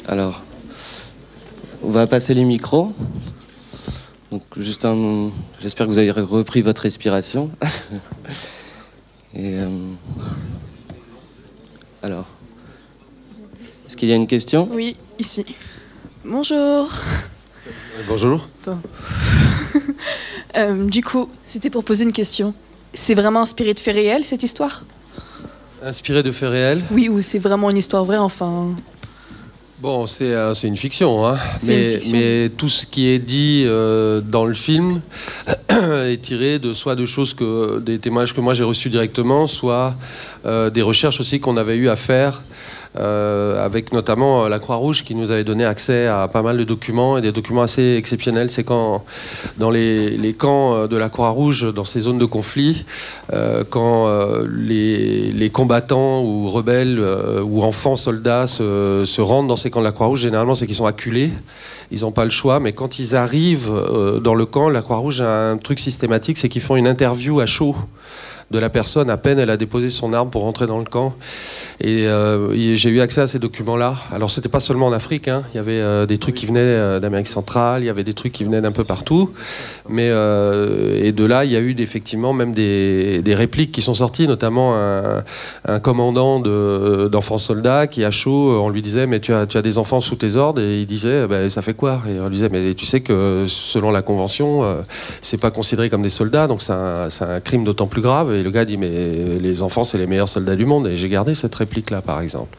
Alors, on va passer les micros. Donc, j'espère que vous avez repris votre respiration. Et, alors, est-ce qu'il y a une question? Oui, ici. Bonjour. Bonjour. Du coup, c'était pour poser une question. C'est vraiment inspiré de faits réels, cette histoire? Inspiré de faits réels? Oui, ou c'est vraiment une histoire vraie, enfin... Bon, c'est une fiction, hein. Mais tout ce qui est dit dans le film est tiré de soit de choses des témoignages que moi j'ai reçus directement, soit des recherches aussi qu'on avait eu à faire avec notamment la Croix-Rouge qui nous avait donné accès à pas mal de documents et des documents assez exceptionnels. C'est quand dans les camps de la Croix-Rouge, dans ces zones de conflit, quand les combattants ou rebelles ou enfants soldats se rendent dans ces camps de la Croix-Rouge, généralement c'est qu'ils sont acculés, ils n'ont pas le choix, mais quand ils arrivent dans le camp, la Croix-Rouge a un truc systématique, c'est qu'ils font une interview à chaud de la personne à peine elle a déposé son arme pour rentrer dans le camp. Et j'ai eu accès à ces documents-là. Alors c'était pas seulement en Afrique, hein. Il y avait des trucs qui venaient d'Amérique centrale, il y avait des trucs qui venaient d'un peu partout. Mais et de là, il y a eu effectivement même des répliques qui sont sorties, notamment un commandant d'enfants soldats qui à chaud, on lui disait mais tu as des enfants sous tes ordres, et il disait ça fait quoi? Et on lui disait mais tu sais que selon la convention, c'est pas considéré comme des soldats, donc c'est un crime d'autant plus grave. Et le gars dit mais les enfants c'est les meilleurs soldats du monde, et j'ai gardé cette réplique là par exemple.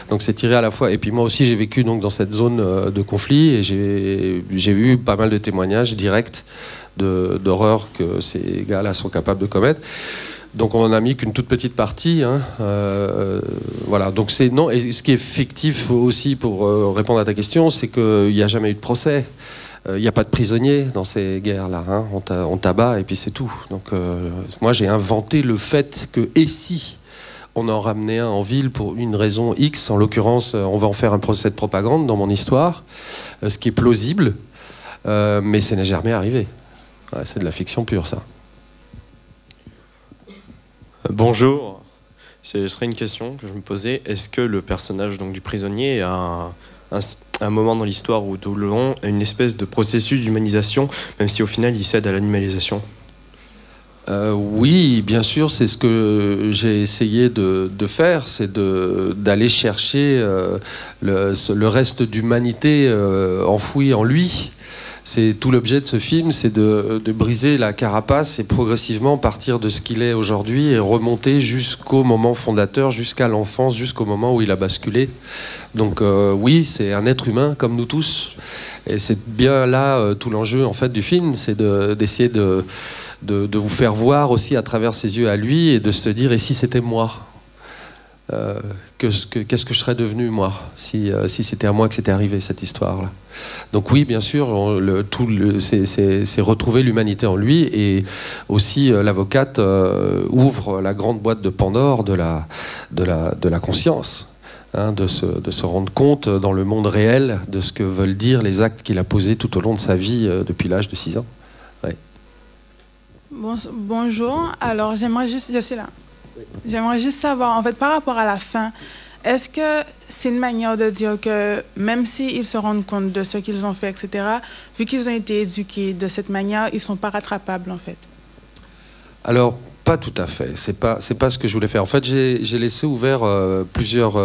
Donc c'est tiré à la fois, et puis moi aussi j'ai vécu donc dans cette zone de conflit, et j'ai eu pas mal de témoignages directs d'horreurs que ces gars-là sont capables de commettre. Donc on en a mis qu'une toute petite partie, hein. Voilà, donc c'est non. Et ce qui est fictif aussi, pour répondre à ta question, c'est qu'il n'y a jamais eu de procès. Il n'y a pas de prisonniers dans ces guerres-là, hein. On tabat et puis c'est tout. Donc moi j'ai inventé le fait que, et si on en ramenait un en ville pour une raison X, en l'occurrence on va en faire un procès de propagande dans mon histoire, ce qui est plausible, mais ça n'est jamais arrivé. Ouais, c'est de la fiction pure, ça. Bonjour, ce serait une question que je me posais. Est-ce que le personnage donc, du prisonnier a un moment dans l'histoire où tout le long a une espèce de processus d'humanisation, même si au final il cède à l'animalisation? Oui, bien sûr, c'est ce que j'ai essayé de faire, c'est d'aller chercher le reste d'humanité enfoui en lui. C'est tout l'objet de ce film, c'est de briser la carapace et progressivement partir de ce qu'il est aujourd'hui et remonter jusqu'au moment fondateur, jusqu'à l'enfance, jusqu'au moment où il a basculé. Donc oui, c'est un être humain comme nous tous. Et c'est bien là tout l'enjeu en fait du film, c'est d'essayer de vous faire voir aussi à travers ses yeux à lui, et de se dire et si c'était moi, qu'est-ce que je serais devenu moi si c'était à moi que c'était arrivé cette histoire-là. Donc oui, bien sûr, c'est retrouver l'humanité en lui, et aussi l'avocate ouvre la grande boîte de Pandore de la conscience, hein, de se rendre compte dans le monde réel de ce que veulent dire les actes qu'il a posés tout au long de sa vie depuis l'âge de 6 ans. Ouais. Bonjour, alors j'aimerais juste, je suis là. J'aimerais juste savoir, en fait, par rapport à la fin, est-ce que c'est une manière de dire que même s'ils se rendent compte de ce qu'ils ont fait, etc., vu qu'ils ont été éduqués de cette manière, ils ne sont pas rattrapables, en fait? Alors, pas tout à fait. C'est pas ce que je voulais faire. En fait, j'ai laissé ouvert plusieurs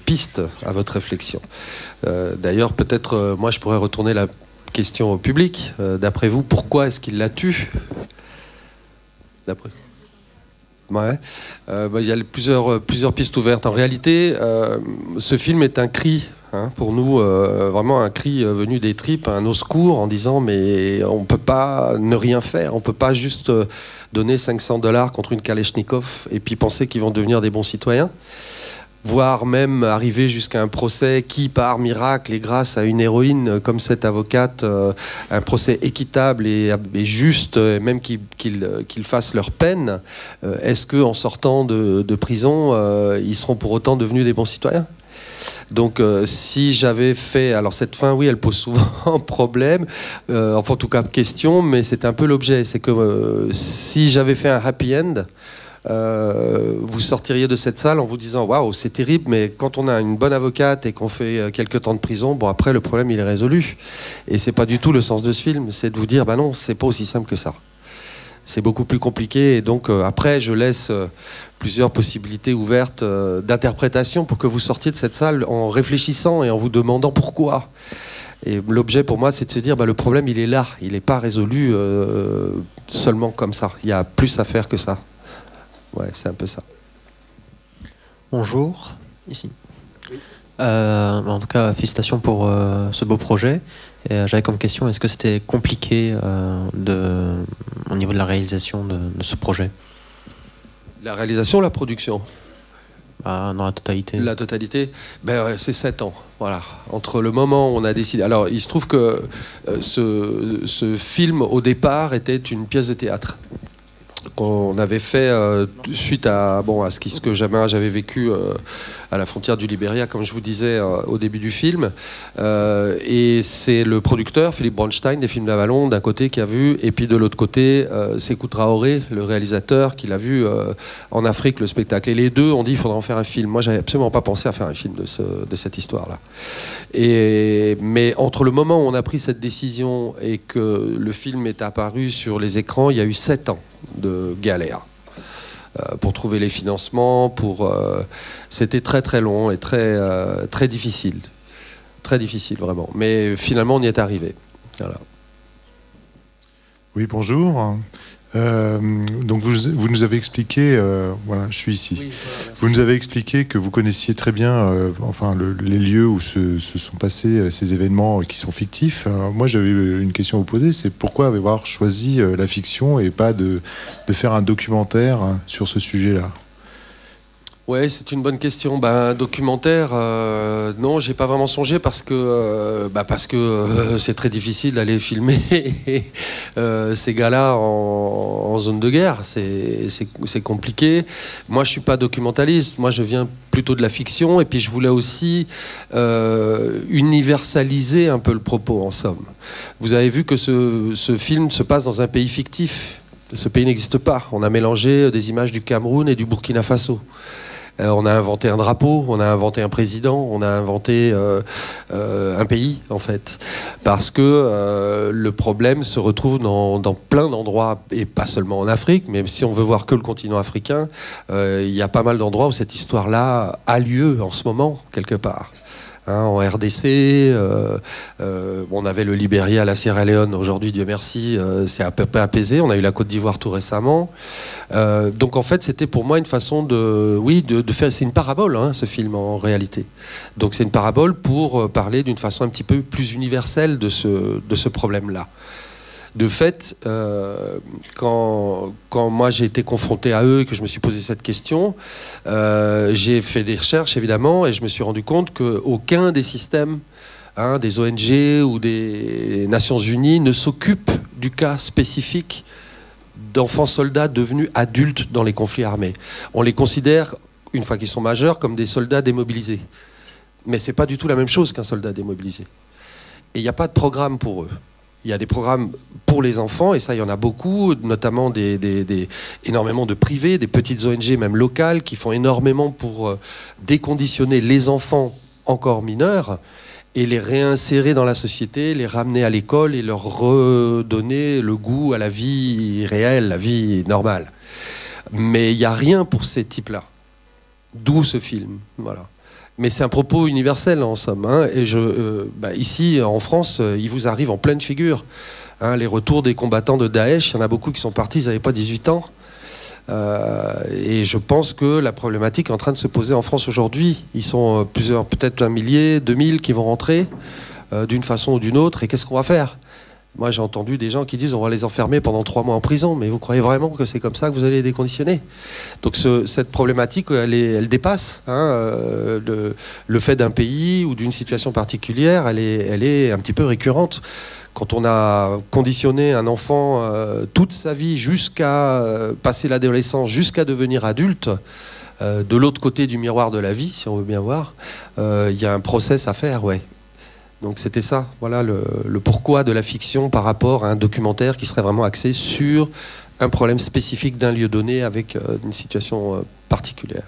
pistes à votre réflexion. D'ailleurs, peut-être, moi, je pourrais retourner la question au public. D'après vous, pourquoi est-ce qu'il la tue? D'après ouais. Il y a plusieurs pistes ouvertes. En réalité, ce film est un cri, hein, pour nous, vraiment un cri venu des tripes, un au secours, en disant mais on ne peut pas ne rien faire, on ne peut pas juste donner $500 contre une Kalachnikov et puis penser qu'ils vont devenir des bons citoyens, voire même arriver jusqu'à un procès qui, par miracle et grâce à une héroïne comme cette avocate, un procès équitable et juste, même qu'ils fassent leur peine. Est-ce qu'en sortant de prison, ils seront pour autant devenus des bons citoyens? Donc si j'avais fait... Alors cette fin, oui, elle pose souvent problème, enfin en tout cas question, mais c'est un peu l'objet. C'est que si j'avais fait un happy end, vous sortiriez de cette salle en vous disant waouh, c'est terrible, mais quand on a une bonne avocate et qu'on fait quelques temps de prison, bon après le problème il est résolu. Et c'est pas du tout le sens de ce film, c'est de vous dire bah non, c'est pas aussi simple que ça. C'est beaucoup plus compliqué, et donc après je laisse plusieurs possibilités ouvertes d'interprétation pour que vous sortiez de cette salle en réfléchissant et en vous demandant pourquoi. Et l'objet pour moi, c'est de se dire, bah, le problème, il est là. Il n'est pas résolu seulement comme ça. Il y a plus à faire que ça. Ouais, c'est un peu ça. Bonjour, ici. En tout cas, félicitations pour ce beau projet. J'avais comme question, est-ce que c'était compliqué au niveau de la réalisation de ce projet? La réalisation, la production? Dans la totalité. La totalité, ben, ouais, c'est 7 ans. Voilà. Entre le moment où on a décidé... Alors, il se trouve que ce film, au départ, était une pièce de théâtre qu'on avait fait suite à ce que j'avais vécu à la frontière du Libéria, comme je vous disais au début du film. Et c'est le producteur, Philippe Bronstein, des films d'Avalon, d'un côté, qui a vu, et puis de l'autre côté, Sékou Traoré, le réalisateur, qui l'a vu en Afrique, le spectacle. Et les deux ont dit, il faudra en faire un film. Moi, j'avais absolument pas pensé à faire un film de cette histoire-là. Mais entre le moment où on a pris cette décision et que le film est apparu sur les écrans, il y a eu 7 ans de galère pour trouver les financements. C'était très très long et très difficile. Très difficile, vraiment. Mais finalement, on y est arrivé. Voilà. Oui, bonjour. Donc vous nous avez expliqué, voilà, je suis ici. Oui, voilà, vous nous avez expliqué que vous connaissiez très bien, les lieux où se sont passés ces événements qui sont fictifs. Moi, j'avais une question à vous poser, c'est pourquoi avoir choisi la fiction et pas de faire un documentaire sur ce sujet-là? Ouais, c'est une bonne question. Un documentaire, non, j'ai pas vraiment songé parce que c'est très difficile d'aller filmer ces gars-là en zone de guerre. C'est compliqué. Moi, je suis pas documentaliste. Moi, je viens plutôt de la fiction. Et puis, je voulais aussi universaliser un peu le propos, en somme. Vous avez vu que ce film se passe dans un pays fictif. Ce pays n'existe pas. On a mélangé des images du Cameroun et du Burkina Faso. On a inventé un drapeau, on a inventé un président, on a inventé un pays, en fait. Parce que le problème se retrouve dans plein d'endroits, et pas seulement en Afrique, mais si on veut voir que le continent africain, il y a pas mal d'endroits où cette histoire-là a lieu en ce moment, quelque part. En RDC, on avait le Libéria, la Sierra Leone. Aujourd'hui, Dieu merci, c'est à peu près apaisé. On a eu la Côte d'Ivoire tout récemment. Donc en fait, c'était pour moi une façon de faire. C'est une parabole, ce film en réalité. Donc c'est une parabole pour parler d'une façon un petit peu plus universelle de ce problème-là. De fait, quand moi j'ai été confronté à eux et que je me suis posé cette question, j'ai fait des recherches évidemment et je me suis rendu compte qu'aucun des systèmes, des ONG ou des Nations Unies ne s'occupe du cas spécifique d'enfants soldats devenus adultes dans les conflits armés. On les considère, une fois qu'ils sont majeurs, comme des soldats démobilisés. Mais c'est pas du tout la même chose qu'un soldat démobilisé. Et il n'y a pas de programme pour eux. Il y a des programmes pour les enfants, et ça, il y en a beaucoup, notamment énormément de privés, des petites ONG, même locales, qui font énormément pour déconditionner les enfants encore mineurs et les réinsérer dans la société, les ramener à l'école et leur redonner le goût à la vie réelle, la vie normale. Mais il n'y a rien pour ces types-là. D'où ce film, voilà. Mais c'est un propos universel en somme. Et ici, en France, il vous arrive en pleine figure. Les retours des combattants de Daesh, il y en a beaucoup qui sont partis, ils n'avaient pas 18 ans. Et je pense que la problématique est en train de se poser en France aujourd'hui. Ils sont plusieurs, peut-être 1 millier, 2000 qui vont rentrer d'une façon ou d'une autre. Et qu'est-ce qu'on va faire ? Moi, j'ai entendu des gens qui disent on va les enfermer pendant 3 mois en prison. Mais vous croyez vraiment que c'est comme ça que vous allez les déconditionner ? Donc cette problématique, elle dépasse le fait d'un pays ou d'une situation particulière. Elle est un petit peu récurrente. Quand on a conditionné un enfant toute sa vie jusqu'à passer l'adolescence, jusqu'à devenir adulte, de l'autre côté du miroir de la vie, si on veut bien voir, il y a un process à faire, ouais. Donc c'était ça, voilà le pourquoi de la fiction par rapport à un documentaire qui serait vraiment axé sur un problème spécifique d'un lieu donné avec une situation particulière.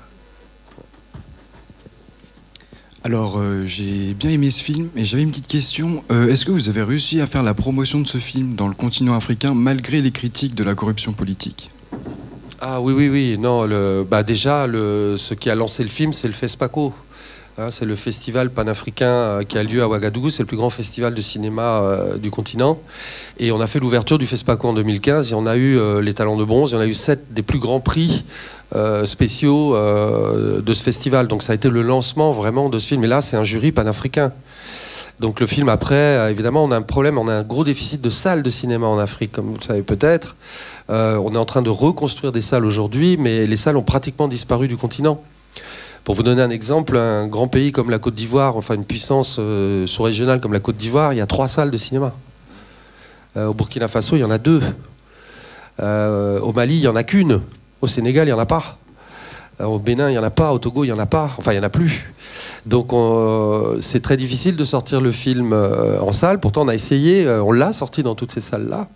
Alors, j'ai bien aimé ce film et j'avais une petite question. Est-ce que vous avez réussi à faire la promotion de ce film dans le continent africain malgré les critiques de la corruption politique? Ah oui. Non, déjà, ce qui a lancé le film, c'est le FESPACO. Hein, c'est le festival panafricain qui a lieu à Ouagadougou. C'est le plus grand festival de cinéma du continent. Et on a fait l'ouverture du FESPACO en 2015. Et on a eu les Talons de Bronze. Et on a eu 7 des plus grands prix spéciaux de ce festival. Donc ça a été le lancement vraiment de ce film. Et là, c'est un jury panafricain. Donc le film, après, évidemment, on a un problème. On a un gros déficit de salles de cinéma en Afrique, comme vous le savez peut-être. On est en train de reconstruire des salles aujourd'hui, mais les salles ont pratiquement disparu du continent. Pour vous donner un exemple, un grand pays comme la Côte d'Ivoire, enfin une puissance sous-régionale comme la Côte d'Ivoire, il y a 3 salles de cinéma. Au Burkina Faso, il y en a 2. Au Mali, il n'y en a qu'une. Au Sénégal, il n'y en a pas. Au Bénin, il n'y en a pas. Au Togo, il n'y en a pas. Enfin, il n'y en a plus. Donc, c'est très difficile de sortir le film en salle. Pourtant, on a essayé. On l'a sorti dans toutes ces salles-là.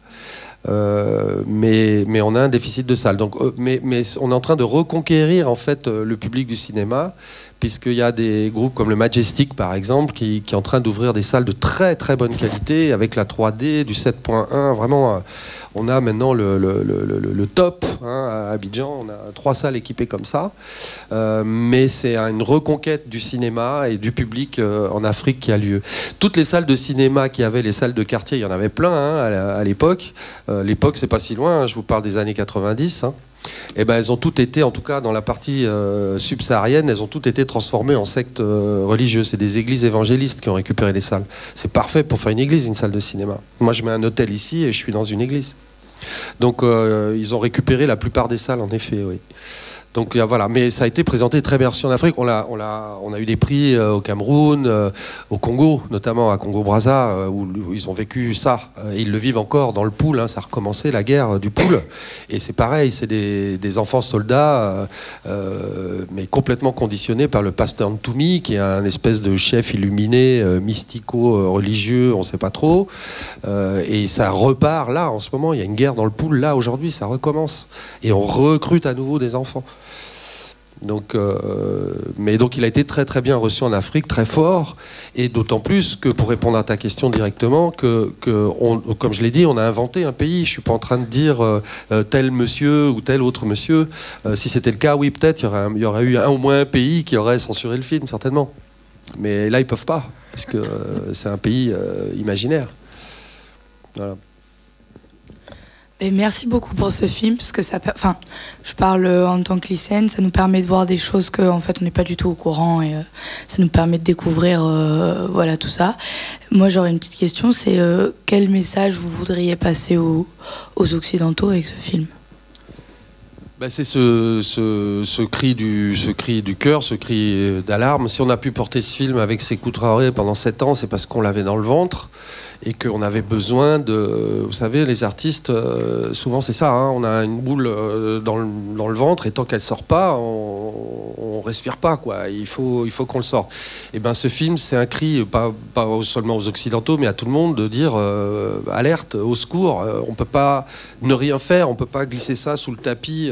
Mais on a un déficit de salles. Donc, mais on est en train de reconquérir en fait le public du cinéma, puisqu'il y a des groupes comme le Majestic par exemple qui est en train d'ouvrir des salles de très très bonne qualité avec la 3D, du 7.1. Vraiment, on a maintenant le top hein, à Abidjan. On a 3 salles équipées comme ça. Mais c'est une reconquête du cinéma et du public en Afrique qui a lieu. Toutes les salles de cinéma qui avaient les salles de quartier, il y en avait plein hein, à l'époque. L'époque, c'est pas si loin, hein, je vous parle des années 90. Hein. Et ben, elles ont toutes été, en tout cas dans la partie subsaharienne, elles ont toutes été transformées en sectes religieuses. C'est des églises évangélistes qui ont récupéré les salles. C'est parfait pour faire une église, une salle de cinéma. Moi, je mets un hôtel ici et je suis dans une église. Donc, ils ont récupéré la plupart des salles, en effet, oui. Donc voilà, mais ça a été présenté très bien reçu en Afrique. On a eu des prix au Cameroun, au Congo, notamment à Congo-Brazza, où ils ont vécu ça. Et ils le vivent encore dans le Pool. Hein, ça a recommencé la guerre du Pool. Et c'est pareil, c'est des enfants soldats, mais complètement conditionnés par le pasteur Ntoumi, qui est un espèce de chef illuminé, mystico-religieux, on ne sait pas trop. Et ça repart là, en ce moment. Il y a une guerre dans le Pool, là, aujourd'hui, ça recommence. Et on recrute à nouveau des enfants. Donc, mais donc il a été très très bien reçu en Afrique, très fort, et d'autant plus que, pour répondre à ta question directement, comme je l'ai dit, on a inventé un pays. Je suis pas en train de dire tel monsieur ou tel autre monsieur. Si c'était le cas, oui, peut-être il y aurait eu au moins un pays qui aurait censuré le film, certainement. Mais là, ils peuvent pas, parce que c'est un pays imaginaire. Voilà. Et merci beaucoup pour ce film, parce que ça, enfin, je parle en tant que lycéenne, ça nous permet de voir des choses qu'en fait on n'est pas du tout au courant, et ça nous permet de découvrir voilà, tout ça. Moi j'aurais une petite question, c'est quel message vous voudriez passer aux Occidentaux avec ce film? Ben c'est ce cri du cœur, ce cri d'alarme. Si on a pu porter ce film avec Sékou Traoré pendant 7 ans, c'est parce qu'on l'avait dans le ventre et qu'on avait besoin de... Vous savez, les artistes, souvent c'est ça, hein, on a une boule dans le ventre et tant qu'elle sort pas, on respire pas, quoi. Il faut qu'on le sorte. Et ben ce film, c'est un cri, pas seulement aux Occidentaux, mais à tout le monde, de dire alerte, au secours, on peut pas ne rien faire, on peut pas glisser ça sous le tapis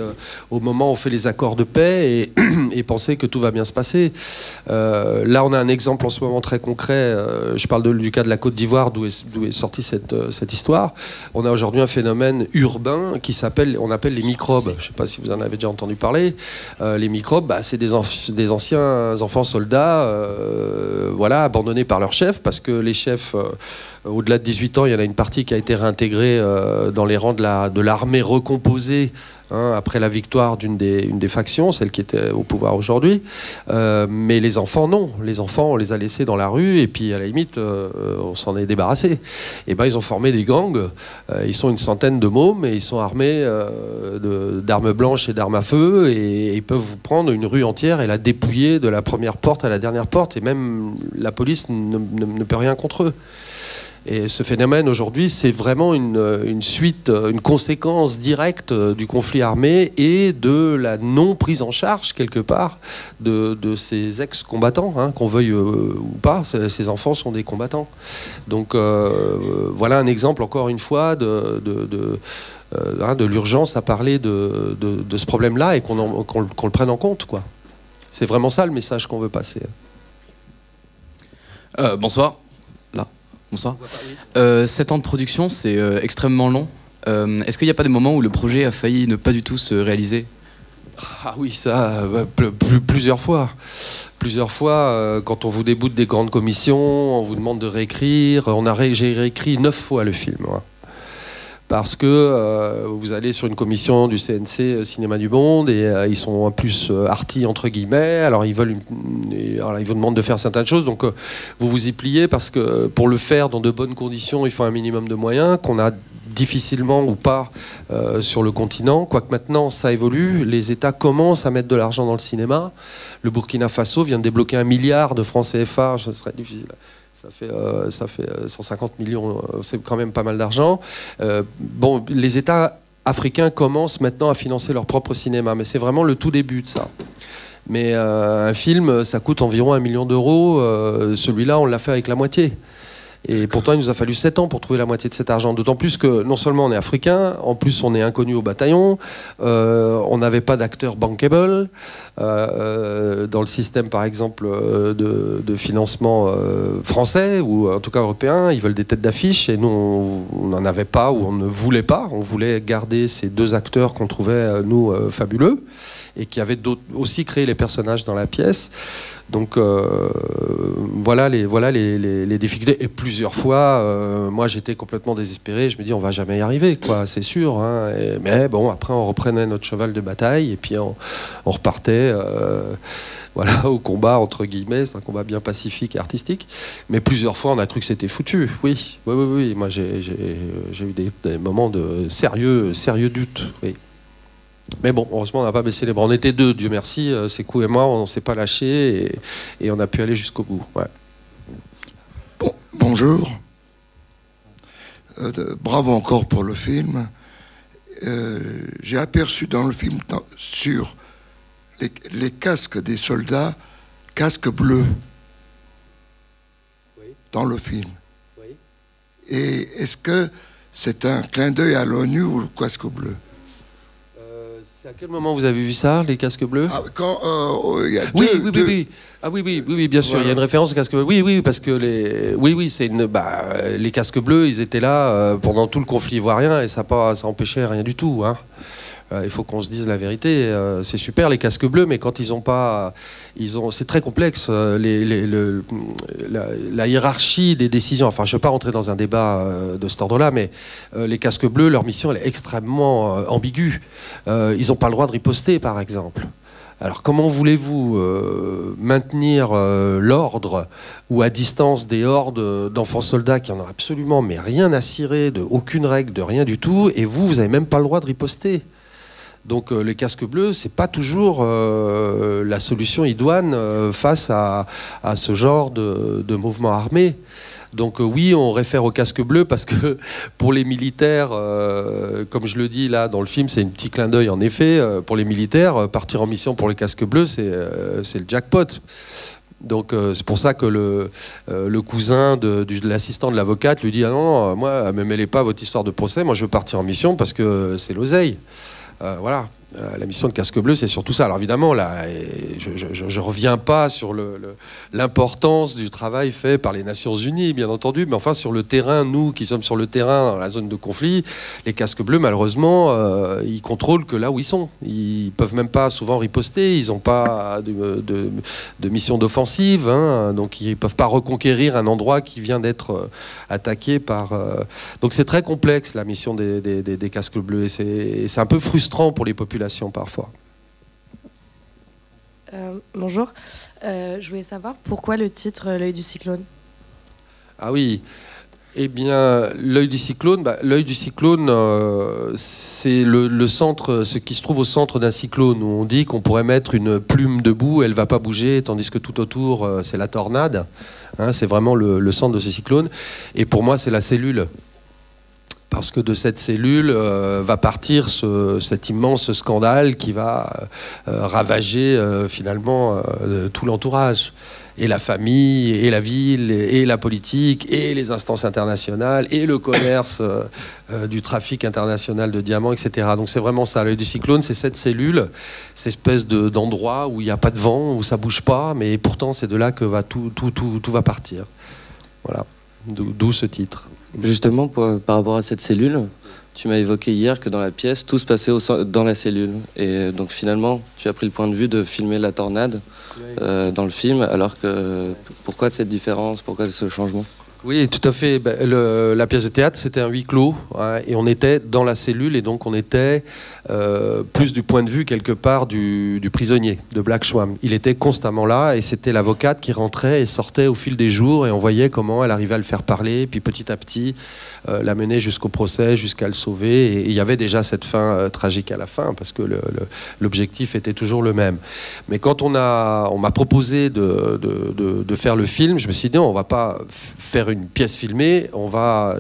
au moment où on fait les accords de paix et penser que tout va bien se passer. Là, on a un exemple en ce moment très concret. Je parle du cas de la Côte d'Ivoire, d'où est sortie cette histoire. On a aujourd'hui un phénomène urbain on appelle les microbes. Je ne sais pas si vous en avez déjà entendu parler. Les microbes, c'est des anciens enfants soldats voilà, abandonnés par leur chef, parce que les chefs, au-delà de 18 ans, il y en a une partie qui a été réintégrée dans les rangs de l'armée recomposée, hein, après la victoire d'une des factions, celle qui était au pouvoir aujourd'hui. Mais les enfants, non. Les enfants, on les a laissés dans la rue et puis à la limite, on s'en est débarrassé. Et ben, ils ont formé des gangs. Ils sont une centaine de mômes et ils sont armés d'armes blanches et d'armes à feu, et ils peuvent vous prendre une rue entière et la dépouiller de la première porte à la dernière porte, et même la police ne peut rien contre eux. Et ce phénomène aujourd'hui, c'est vraiment une suite, une conséquence directe du conflit armé et de la non prise en charge, quelque part, de ces ex-combattants, hein, qu'on veuille ou pas. Ces enfants sont des combattants. Donc voilà un exemple, encore une fois, de l'urgence à parler de ce problème-là et qu'on le prenne en compte, quoi. C'est vraiment ça le message qu'on veut passer. Bonsoir. Là. Bonsoir. 7 ans de production, c'est extrêmement long. Est-ce qu'il n'y a pas des moments où le projet a failli ne pas du tout se réaliser ? Ah oui, ça, plusieurs fois. Plusieurs fois, quand on vous déboute des grandes commissions, on vous demande de réécrire. J'ai réécrit 9 fois le film. Ouais. Parce que vous allez sur une commission du CNC Cinéma du Monde et ils sont en plus arty entre guillemets, alors ils vous demandent de faire certaines choses, donc vous vous y pliez parce que pour le faire dans de bonnes conditions, il faut un minimum de moyens qu'on a difficilement ou pas sur le continent, quoique maintenant ça évolue, les États commencent à mettre de l'argent dans le cinéma. Le Burkina Faso vient de débloquer 1 milliard de francs CFA, ce serait difficile. Ça fait 150 millions, c'est quand même pas mal d'argent. Bon, les États africains commencent maintenant à financer leur propre cinéma, mais c'est vraiment le tout début de ça. Mais un film, ça coûte environ 1 million d'euros. Celui-là, on l'a fait avec la moitié. Et pourtant, il nous a fallu 7 ans pour trouver la moitié de cet argent. D'autant plus que non seulement on est africain, en plus on est inconnu au bataillon, on n'avait pas d'acteurs bankable. Dans le système, par exemple, de financement français, ou en tout cas européen, ils veulent des têtes d'affiche, et nous, on n'en avait pas, ou on ne voulait pas. On voulait garder ces 2 acteurs qu'on trouvait, nous, fabuleux, et qui avaient aussi créé les personnages dans la pièce. Donc voilà les difficultés. Et plusieurs fois, moi j'étais complètement désespéré. Je me dis on va jamais y arriver, quoi, c'est sûr. Hein. Mais bon, après on reprenait notre cheval de bataille et puis on repartait. Voilà, au combat entre guillemets. C'est un combat bien pacifique et artistique. Mais plusieurs fois on a cru que c'était foutu. Oui. Moi j'ai eu des moments de sérieux doute. Oui. Mais bon, heureusement, on n'a pas baissé les bras. On était 2, Dieu merci. Sékou et moi, on ne s'est pas lâché et on a pu aller jusqu'au bout. Ouais. Bon, bonjour. Bravo encore pour le film. J'ai aperçu dans le film, sur les casques des soldats, casques bleus, oui. Dans le film. Oui. Et est-ce que c'est un clin d'œil à l'ONU ou le casque bleu? À quel moment vous avez vu ça, les casques bleus? Quand il y a oui. Ah oui, bien sûr. Voilà. Il y a une référence aux casques bleus. Oui, parce que les casques bleus, ils étaient là pendant tout le conflit ivoirien et ça empêchait rien du tout. Hein. Il faut qu'on se dise la vérité. C'est super les casques bleus, mais quand c'est très complexe. La hiérarchie des décisions. Enfin, je ne veux pas rentrer dans un débat de cet ordre-là, mais les casques bleus, leur mission, elle est extrêmement ambiguë. Ils n'ont pas le droit de riposter, par exemple. Alors, comment voulez-vous maintenir l'ordre ou à distance des hordes d'enfants soldats qui en ont absolument mais rien à cirer, de aucune règle, de rien du tout, et vous n'avez même pas le droit de riposter? Donc les casques bleus, c'est pas toujours la solution idoine face à ce genre de mouvement armé. Donc oui, on réfère aux casques bleus parce que pour les militaires, comme je le dis là dans le film, c'est un petit clin d'œil en effet. Pour les militaires, partir en mission pour les casques bleus, c'est le jackpot. Donc c'est pour ça que le cousin de l'assistant de l'avocate lui dit ah non, moi, ne me mêlez pas à votre histoire de procès, moi je veux partir en mission parce que c'est l'oseille. Voilà, la mission de casque bleu, c'est surtout ça. Alors évidemment, là, je reviens pas sur l'importance du travail fait par les Nations Unies, bien entendu, mais enfin sur le terrain, nous qui sommes sur le terrain dans la zone de conflit, les casques bleus, malheureusement, ils contrôlent que là où ils sont. Ils peuvent même pas souvent riposter, ils n'ont pas de mission d'offensive, hein, donc ils peuvent pas reconquérir un endroit qui vient d'être attaqué par. Donc c'est très complexe la mission des casques bleus et c'est un peu frustrant pour les populations parfois. Bonjour, je voulais savoir pourquoi le titre L'œil du cyclone. Ah oui, eh bien l'œil du cyclone, c'est le centre, ce qui se trouve au centre d'un cyclone où on dit qu'on pourrait mettre une plume debout, elle va pas bouger, tandis que tout autour c'est la tornade. Hein, c'est vraiment le centre de ce cyclone. Et pour moi c'est la cellule. Parce que de cette cellule va partir cet immense scandale qui va ravager finalement tout l'entourage. et la famille, et la ville, et la politique, et les instances internationales, et le commerce du trafic international de diamants, etc. Donc c'est vraiment ça. L'œil du cyclone, c'est cette cellule, cette espèce d'endroit où il n'y a pas de vent, où ça bouge pas, mais pourtant c'est de là que tout va partir. Voilà, d'où ce titre. Justement, par rapport à cette cellule, tu m'as évoqué hier que dans la pièce, tout se passait dans la cellule. Et donc finalement, tu as pris le point de vue de filmer la tornade dans le film, alors que pourquoi cette différence, pourquoi ce changement ? Oui, tout à fait. La pièce de théâtre, c'était un huis clos, hein, et on était dans la cellule, et donc on était plus du point de vue quelque part du prisonnier, de Black Swan. Il était constamment là, et c'était l'avocate qui rentrait et sortait au fil des jours, et on voyait comment elle arrivait à le faire parler, puis petit à petit la mener jusqu'au procès, jusqu'à le sauver, et il y avait déjà cette fin tragique à la fin, parce que l'objectif était toujours le même. Mais quand on m'a proposé de faire le film, je me suis dit, non, on va pas faire une pièce filmée, on va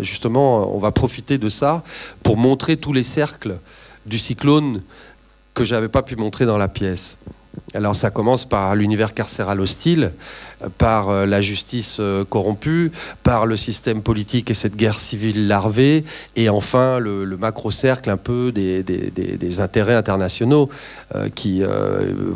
profiter de ça pour montrer tous les cercles du cyclone que j'avais pas pu montrer dans la pièce. Alors ça commence par l'univers carcéral hostile, par la justice corrompue, par le système politique et cette guerre civile larvée, et enfin le macro-cercle un peu des intérêts internationaux qui,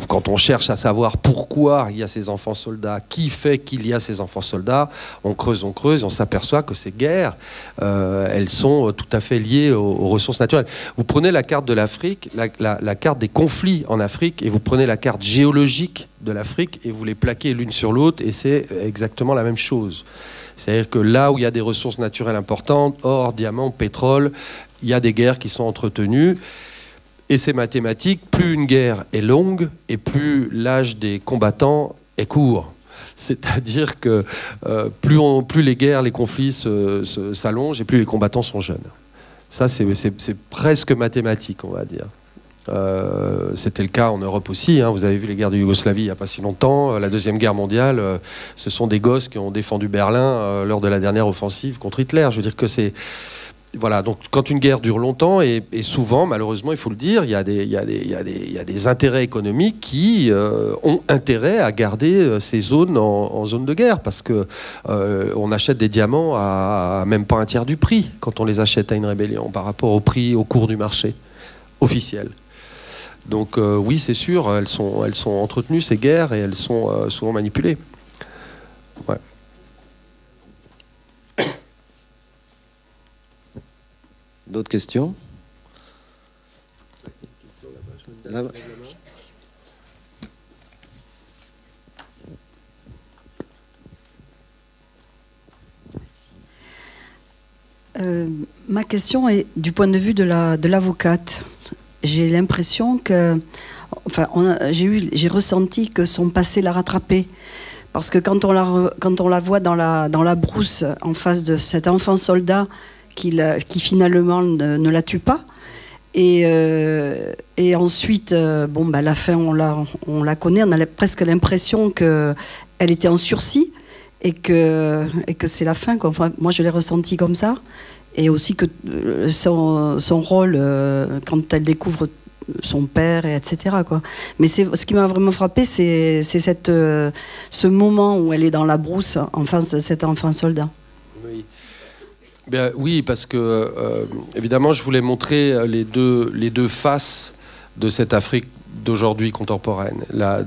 quand on cherche à savoir pourquoi il y a ces enfants soldats, qui fait qu'il y a ces enfants soldats, on creuse, et on s'aperçoit que ces guerres, elles sont tout à fait liées aux ressources naturelles. Vous prenez la carte de l'Afrique, la carte des conflits en Afrique, et vous prenez la carte géologique de l'Afrique et vous les plaquez l'une sur l'autre, et c'est exactement la même chose. C'est-à-dire que là où il y a des ressources naturelles importantes, or, diamants, pétrole, il y a des guerres qui sont entretenues, et c'est mathématique, plus une guerre est longue et plus l'âge des combattants est court. C'est-à-dire que plus les guerres, les conflits s'allongent, et plus les combattants sont jeunes. Ça, c'est presque mathématique, on va dire. C'était le cas en Europe aussi, hein. Vous avez vu les guerres de Yougoslavie il n'y a pas si longtemps. La Deuxième Guerre mondiale, ce sont des gosses qui ont défendu Berlin lors de la dernière offensive contre Hitler. Je veux dire que c'est... Voilà, donc quand une guerre dure longtemps, et souvent, malheureusement, il faut le dire, il y a des intérêts économiques qui ont intérêt à garder ces zones en zone de guerre, parce que on achète des diamants à même pas un tiers du prix quand on les achète à une rébellion par rapport au prix, au cours du marché officiel. Donc oui, c'est sûr, elles sont entretenues, ces guerres, et elles sont souvent manipulées. Ouais. D'autres questions ? Là-bas. Ma question est du point de vue de l'avocate. J'ai l'impression que, enfin, j'ai ressenti que son passé l'a rattrapée, parce que quand on la voit dans la brousse en face de cet enfant soldat qui finalement ne la tue pas, et ensuite, la fin on la connaît, on a presque l'impression que elle était en sursis et que c'est la fin, quoi. Enfin, moi je l'ai ressenti comme ça. Et aussi que son rôle, quand elle découvre son père, etc., quoi. Mais ce qui m'a vraiment frappé, c'est ce moment où elle est dans la brousse en face de cet enfant soldat. Oui. Bien, oui, parce que évidemment, je voulais montrer les deux faces de cette Afrique d'aujourd'hui contemporaine,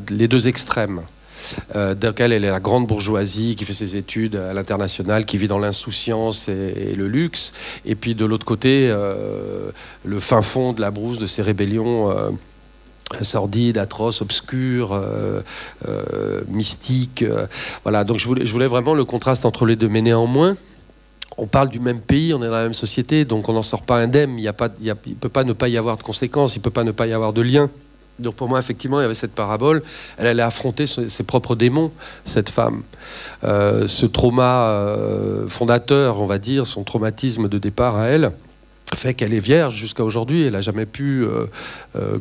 les deux extrêmes. Donc elle est la grande bourgeoisie qui fait ses études à l'international, qui vit dans l'insouciance et le luxe, et puis de l'autre côté le fin fond de la brousse de ces rébellions sordides, atroces, obscures, mystiques. Voilà, donc je voulais vraiment le contraste entre les deux, mais néanmoins on parle du même pays, on est dans la même société, donc on n'en sort pas indemne. Il ne peut pas ne pas y avoir de conséquences, il ne peut pas ne pas y avoir de lien. Donc pour moi, effectivement, il y avait cette parabole. Elle allait affronter ses propres démons, cette femme. Ce trauma fondateur, on va dire, son traumatisme de départ à elle, fait qu'elle est vierge jusqu'à aujourd'hui. Elle n'a jamais pu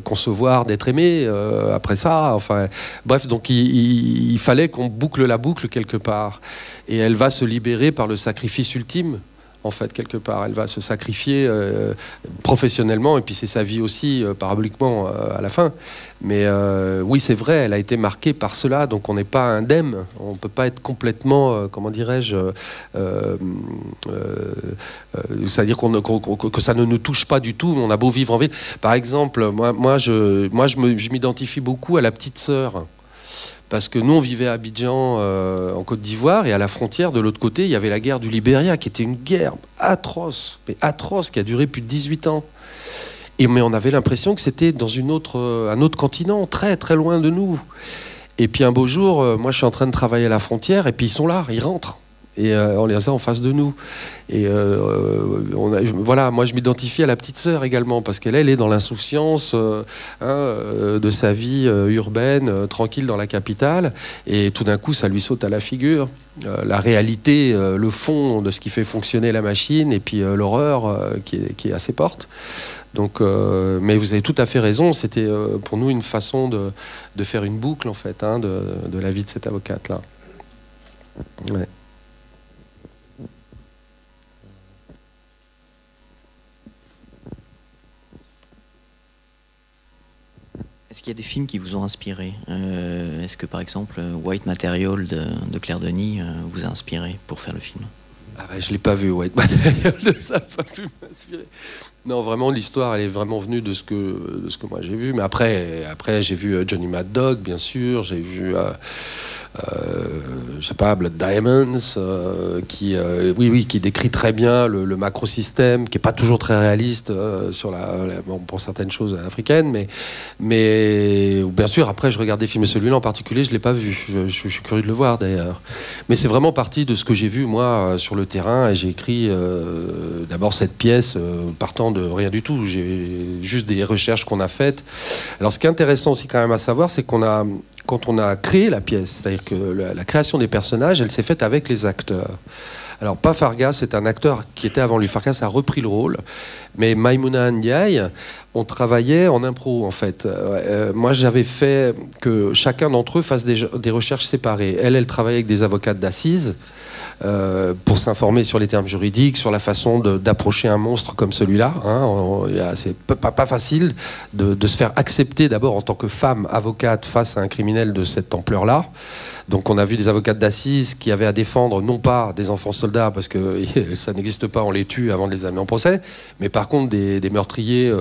concevoir d'être aimée après ça. Enfin, bref, donc il fallait qu'on boucle la boucle quelque part. Et elle va se libérer par le sacrifice ultime en fait, quelque part. Elle va se sacrifier professionnellement, et puis c'est sa vie aussi, paraboliquement, à la fin. Mais oui, c'est vrai, elle a été marquée par cela, donc on n'est pas indemne. On ne peut pas être complètement, comment dirais-je, c'est-à-dire que ça ne nous touche pas du tout. On a beau vivre en ville. Par exemple, moi je m'identifie beaucoup à la petite sœur. Parce que nous, on vivait à Abidjan, en Côte d'Ivoire, et à la frontière, de l'autre côté, il y avait la guerre du Libéria, qui était une guerre atroce, mais atroce, qui a duré plus de 18 ans. Mais on avait l'impression que c'était dans un autre continent, très très loin de nous. Et puis un beau jour, moi je suis en train de travailler à la frontière, et puis ils sont là, ils rentrent. Et on les a en face de nous. Et voilà, moi je m'identifie à la petite sœur également, parce qu'elle est dans l'insouciance de sa vie urbaine, tranquille dans la capitale, et tout d'un coup ça lui saute à la figure. La réalité, le fond de ce qui fait fonctionner la machine, et puis l'horreur qui est à ses portes. Donc, mais vous avez tout à fait raison, c'était pour nous une façon de faire une boucle en fait, de la vie de cette avocate-là. Ouais. Est-ce qu'il y a des films qui vous ont inspiré? Est-ce que par exemple White Material de Claire Denis vous a inspiré pour faire le film? Ah bah, je l'ai pas vu, White Material, ça n'a pas pu m'inspirer. Non, vraiment, l'histoire, elle est vraiment venue de ce que moi j'ai vu. Mais après j'ai vu Johnny Mad Dog, bien sûr. J'ai vu, je sais pas, Blood Diamonds, qui décrit très bien le macro-système, qui est pas toujours très réaliste bon, pour certaines choses africaines. Mais bien sûr, après, je regarde des films. Celui-là en particulier, je l'ai pas vu. Je suis curieux de le voir, d'ailleurs. Mais c'est vraiment parti de ce que j'ai vu, moi, sur le terrain. Et j'ai écrit d'abord cette pièce partant de rien du tout. J'ai juste des recherches qu'on a faites. Alors, ce qui est intéressant aussi quand même à savoir, c'est quand on a créé la pièce, c'est-à-dire que la création des personnages, elle s'est faite avec les acteurs. Alors, pas Fargas, c'est un acteur qui était avant lui. Fargas a repris le rôle. Mais Maïmouna Ndiaye, on travaillait en impro, en fait. Moi, j'avais fait que chacun d'entre eux fasse des recherches séparées. Elle travaillait avec des avocates d'assises pour s'informer sur les termes juridiques, sur la façon d'approcher un monstre comme celui-là. C'est pas facile de se faire accepter d'abord en tant que femme avocate face à un criminel de cette ampleur-là. Donc on a vu des avocates d'assises qui avaient à défendre non pas des enfants soldats, parce que ça n'existe pas, on les tue avant de les amener en procès, mais par contre des meurtriers,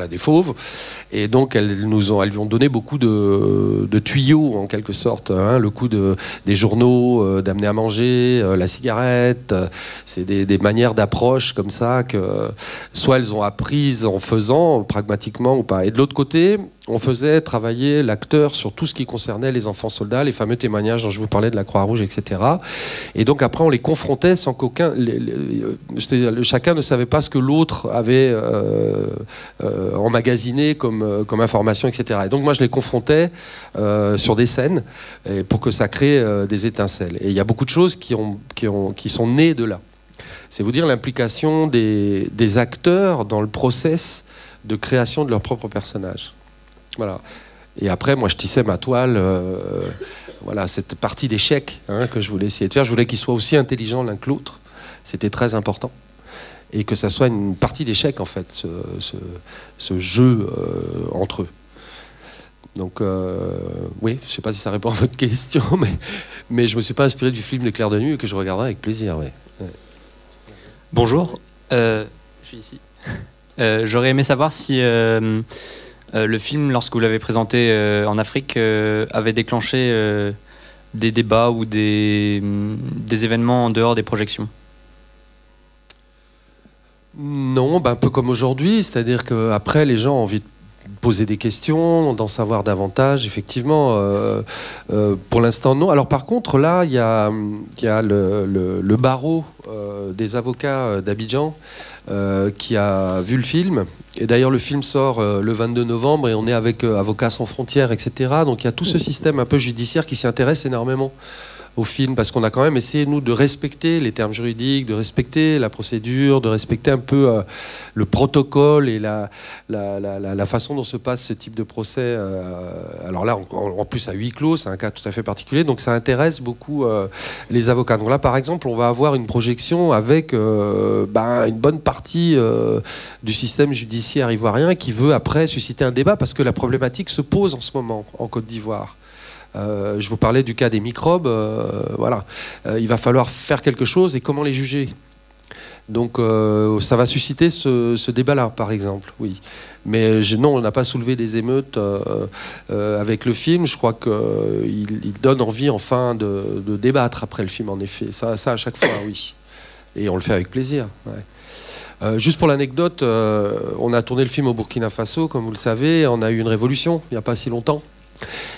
des fauves. Et donc elles lui ont donné beaucoup de tuyaux en quelque sorte, le coup des journaux, d'amener à manger, la cigarette. C'est des manières d'approche comme ça que soit elles ont apprises en faisant pragmatiquement ou pas. Et de l'autre côté, on faisait travailler l'acteur sur tout ce qui concernait les enfants soldats, les fameux témoignages dont je vous parlais de la Croix-Rouge, etc. Et donc après, on les confrontait sans qu'aucun... chacun ne savait pas ce que l'autre avait emmagasiné comme information, etc. Et donc moi, je les confrontais sur des scènes pour que ça crée des étincelles. Et il y a beaucoup de choses qui sont nées de là. C'est vous dire l'implication des acteurs dans le process de création de leur propre personnage. Voilà. Et après, moi, je tissais ma toile. Voilà, cette partie d'échec que je voulais essayer de faire. Je voulais qu'ils soient aussi intelligents l'un que l'autre. C'était très important. Et que ça soit une partie d'échec, en fait, ce jeu entre eux. Donc, oui, je ne sais pas si ça répond à votre question, mais je ne me suis pas inspiré du film de Claire Denis et que je regarderai avec plaisir. Ouais. Ouais. Bonjour, je suis ici. J'aurais aimé savoir si le film, lorsque vous l'avez présenté en Afrique, avait déclenché des débats ou des événements en dehors des projections. Non, un peu comme aujourd'hui, c'est-à-dire qu'après, les gens ont envie de poser des questions, d'en savoir davantage, effectivement. Pour l'instant, non. Alors par contre, là, il y a le barreau des avocats d'Abidjan qui a vu le film. Et d'ailleurs, le film sort le 22 novembre et on est avec Avocats sans frontières, etc. Donc il y a tout ce système un peu judiciaire qui s'y intéresse énormément au film, parce qu'on a quand même essayé, nous, de respecter les termes juridiques, de respecter la procédure, de respecter un peu le protocole et la façon dont se passe ce type de procès. Alors là, en plus, à huis clos, c'est un cas tout à fait particulier, donc ça intéresse beaucoup les avocats. Donc là, par exemple, on va avoir une projection avec une bonne partie du système judiciaire ivoirien qui veut après susciter un débat, parce que la problématique se pose en ce moment en Côte d'Ivoire. Je vous parlais du cas des microbes, voilà. Il va falloir faire quelque chose, et comment les juger? Donc ça va susciter ce débat-là, par exemple, oui. Mais non, on n'a pas soulevé des émeutes avec le film. Je crois qu'il donne envie, enfin, de débattre après le film, en effet. Ça à chaque fois, oui. Et on le fait avec plaisir, ouais. Juste pour l'anecdote, on a tourné le film au Burkina Faso, comme vous le savez. On a eu une révolution il n'y a pas si longtemps.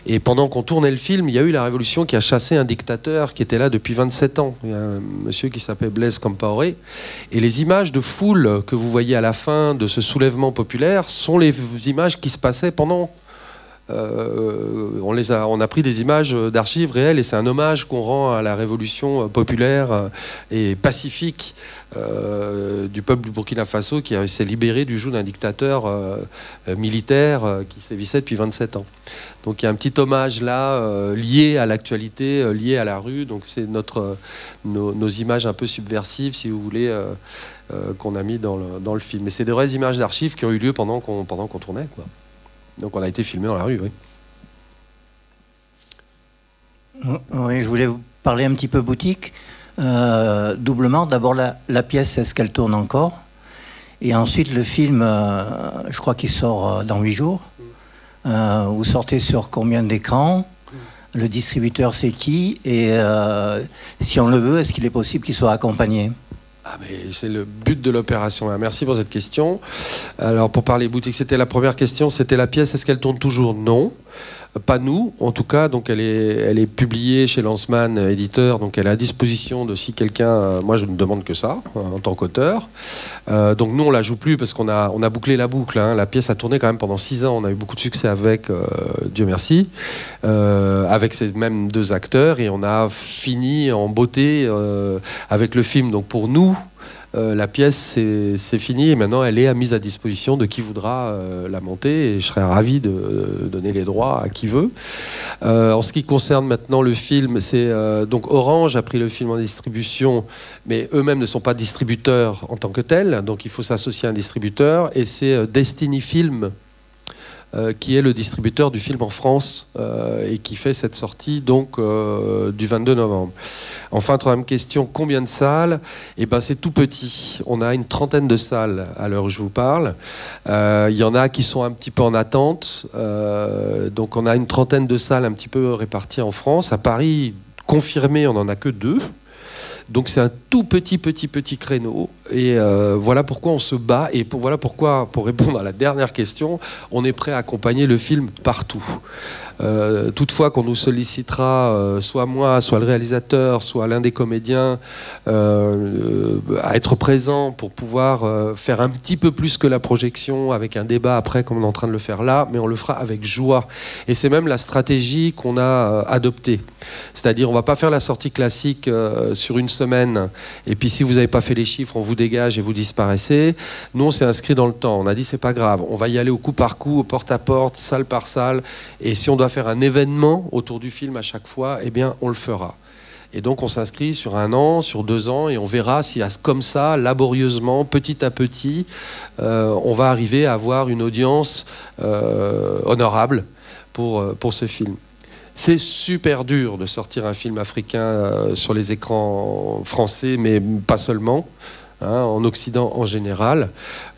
Et pendant qu'on tournait le film, il y a eu la révolution qui a chassé un dictateur qui était là depuis 27 ans. Il y a un monsieur qui s'appelait Blaise Compaoré. Et les images de foule que vous voyez à la fin de ce soulèvement populaire sont les images qui se passaient pendant... on a pris des images d'archives réelles, et c'est un hommage qu'on rend à la révolution populaire et pacifique du peuple du Burkina Faso qui s'est libéré du joug d'un dictateur militaire qui sévissait depuis 27 ans. Donc il y a un petit hommage là lié à l'actualité, lié à la rue. Donc c'est nos images un peu subversives, si vous voulez, qu'on a mis dans le film. Mais c'est des vraies images d'archives qui ont eu lieu pendant qu'on tournait, quoi. Donc on a été filmé dans la rue, oui. Oui, je voulais vous parler un petit peu boutique. Doublement, d'abord la pièce, est-ce qu'elle tourne encore? Et ensuite le film, je crois qu'il sort dans 8 jours. Vous sortez sur combien d'écrans? Le distributeur, c'est qui? Et si on le veut, est-ce qu'il est possible qu'il soit accompagné? Mais c'est le but de l'opération. Merci pour cette question. Alors, pour parler boutique, c'était la première question. C'était la pièce. Est-ce qu'elle tourne toujours? Non. Pas nous, en tout cas. Donc, elle est publiée chez Lanzmann, éditeur. Donc, elle est à disposition de si quelqu'un... moi, je ne demande que ça, en tant qu'auteur. Donc, nous, on la joue plus parce qu'on a bouclé la boucle. Hein. La pièce a tourné quand même pendant 6 ans. On a eu beaucoup de succès avec, Dieu merci, avec ces mêmes 2 acteurs. Et on a fini en beauté avec le film. Donc, pour nous... la pièce, c'est fini, et maintenant elle est mise à disposition de qui voudra la monter, et je serais ravi de donner les droits à qui veut. En ce qui concerne maintenant le film, c'est donc Orange a pris le film en distribution, mais eux-mêmes ne sont pas distributeurs en tant que tels, donc il faut s'associer à un distributeur, et c'est Destiny Film qui est le distributeur du film en France et qui fait cette sortie donc du 22 novembre. Enfin, troisième question, combien de salles? Eh ben, c'est tout petit. On a une 30aine de salles à l'heure où je vous parle. Il y en a qui sont un petit peu en attente. Donc on a une 30aine de salles un petit peu réparties en France. À Paris, confirmé, on n'en a que 2. Donc c'est un tout petit créneau, et voilà pourquoi on se bat, et voilà pourquoi, pour répondre à la dernière question, on est prêt à accompagner le film partout. Toutefois qu'on nous sollicitera, soit moi, soit le réalisateur, soit l'un des comédiens, à être présent pour pouvoir faire un petit peu plus que la projection, avec un débat après comme on est en train de le faire là, mais on le fera avec joie. Et c'est même la stratégie qu'on a adoptée. C'est-à-dire on va pas faire la sortie classique sur une semaine, et puis si vous n'avez pas fait les chiffres, on vous dégage et vous disparaissez. Nous, on s'est inscrit dans le temps. On a dit c'est pas grave, on va y aller au coup par coup, au porte à porte, salle par salle, et si on doit faire un événement autour du film à chaque fois, eh bien on le fera. Et donc on s'inscrit sur 1 an, sur 2 ans, et on verra si comme ça, laborieusement, petit à petit, on va arriver à avoir une audience honorable pour ce film. C'est super dur de sortir un film africain sur les écrans français, mais pas seulement. En Occident en général.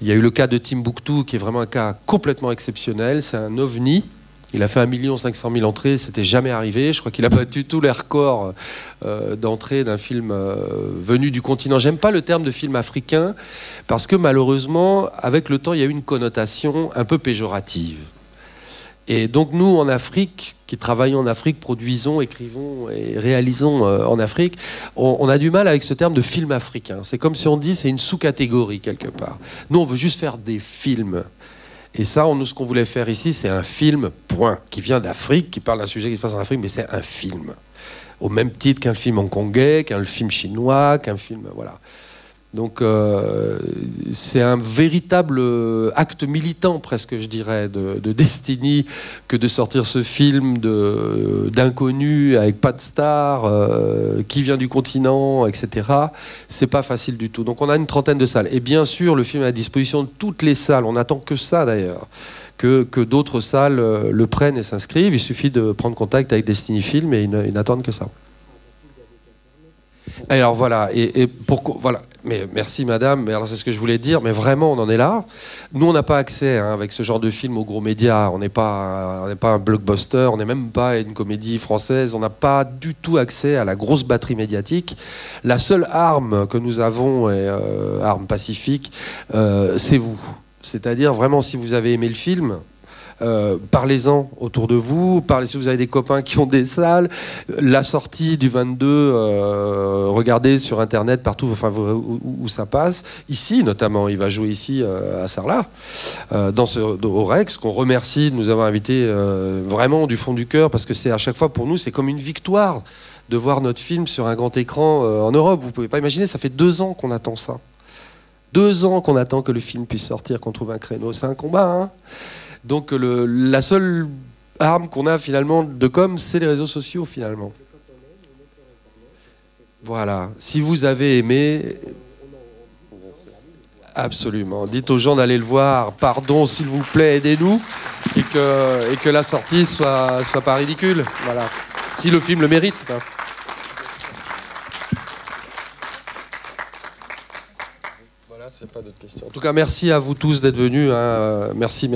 Il y a eu le cas de Timbuktu, qui est vraiment un cas complètement exceptionnel. C'est un ovni. Il a fait 1 500 000 entrées, c'était jamais arrivé. Je crois qu'il a battu tous les records d'entrée d'un film venu du continent. J'aime pas le terme de film africain, parce que malheureusement, avec le temps, il y a eu une connotation un peu péjorative. Et donc nous, en Afrique, qui travaillons en Afrique, produisons, écrivons et réalisons en Afrique, on a du mal avec ce terme de film africain. C'est comme si on dit c'est une sous-catégorie quelque part. Nous, on veut juste faire des films. Et ça, nous, ce qu'on voulait faire ici, c'est un film, point, qui vient d'Afrique, qui parle d'un sujet qui se passe en Afrique, mais c'est un film. au même titre qu'un film hongkongais, qu'un film chinois, qu'un film... Voilà. Donc c'est un véritable acte militant, presque, je dirais, de Destiny, que de sortir ce film d'inconnu, avec pas de star, qui vient du continent, etc. C'est pas facile du tout. Donc on a une 30aine de salles. Et bien sûr, le film est à disposition de toutes les salles. On n'attend que ça, d'ailleurs. Que d'autres salles le prennent et s'inscrivent. Il suffit de prendre contact avec Destiny Film et ils n'attendent que ça. Alors voilà, voilà. Mais merci madame, mais alors c'est ce que je voulais dire, mais vraiment on en est là. Nous on n'a pas accès avec ce genre de film aux gros médias, on n'est pas un blockbuster, on n'est même pas une comédie française, on n'a pas du tout accès à la grosse batterie médiatique. La seule arme que nous avons, arme pacifique, c'est vous. C'est-à-dire vraiment si vous avez aimé le film, parlez-en autour de vous, parlez si vous avez des copains qui ont des salles, la sortie du 22, regardez sur internet partout où ça passe, ici notamment, il va jouer ici à Sarlat, au Rex, qu'on remercie de nous avoir invités vraiment du fond du cœur, parce que c'est à chaque fois pour nous c'est comme une victoire de voir notre film sur un grand écran en Europe. Vous pouvez pas imaginer, ça fait 2 ans qu'on attend ça, 2 ans qu'on attend que le film puisse sortir, qu'on trouve un créneau, c'est un combat, hein. Donc la seule arme qu'on a finalement de com, c'est les réseaux sociaux finalement. Voilà. Si vous avez aimé, absolument. Dites aux gens d'aller le voir. Pardon, s'il vous plaît, aidez-nous et que la sortie soit pas ridicule. Voilà. Si le film le mérite. C'est pas d'autres questions. En tout cas, merci à vous tous d'être venus. Hein. Merci.